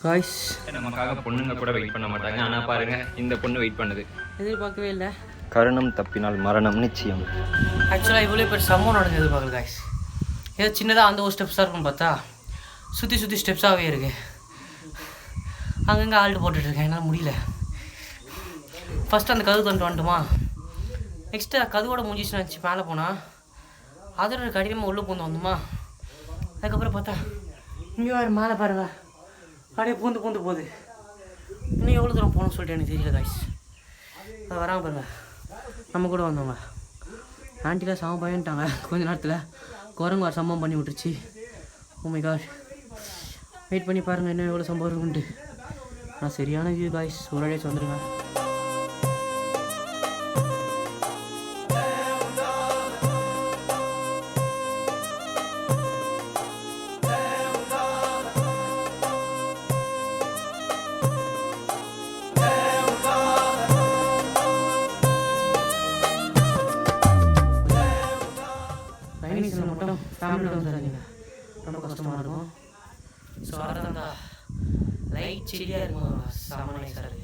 Guys நமக்காக பொண்ணுங்க கூட வெயிட் பண்ண மாட்டாங்க. ஆனால் பாருங்க இந்த பொண்ணு வெயிட் பண்ணுது. எதிர்பார்க்கவே இல்லை. கருணம் தப்பினால் மரணம் நிச்சயம். ஆக்சுவலாக இவ்வளோ பேர் சம்பவம் நடந்து எதிர்பார்க்கல காய்ஸ். ஏதோ சின்னதாக அந்த ஒரு ஸ்டெப்ஸாக இருக்குன்னு பார்த்தா சுற்றி சுற்றி ஸ்டெப்ஸாகவே இருக்கு. அங்கங்கே ஆல்ட்டு போட்டுட்ருக்கேன், என்னால் முடியல. ஃபஸ்ட்டு அந்த கதவு தந்துட்டு வந்துட்டுமா, நெக்ஸ்ட்டு கதவோட முடிஞ்சிச்சுன்னு நினச்சி மேலே போனால் அதோட கடினமாக உள்ளே பூந்து வந்தோமா. அதுக்கப்புறம் பார்த்தா இங்கே வேறு மேலே பாருங்க அப்படியே பூந்து போகுது. இன்னும் எவ்வளோ தூரம் போகணும்னு சொல்லிட்டு எனக்கு தெரியல காய்ஸ். அது வராமல் பாருங்க, நம்ம கூட வந்தவங்க ஆண்டிலாம் சமம் பயன்ட்டாங்க. கொஞ்ச நேரத்தில் குரங்கு ஒரு சம்பவம் பண்ணி விட்டுருச்சு. ஓ மை காட், வெயிட் பண்ணி பாருங்கள் இன்னும் எவ்வளோ சம்பவம் இருக்குன்ட்டு. ஆனால் சரியான வியூ காய்ஸ், ஒரு அடியாச்சும் வந்துடுங்க. ரைனிங்ஸில் மட்டும் ஃபேமிலியோட வந்துடுறீங்க, ரொம்ப கஷ்டமாக இருக்கும். ஸோ வரதான் லைட் செடியாக இருக்கும், செம்ம நைஸாக இருக்குது.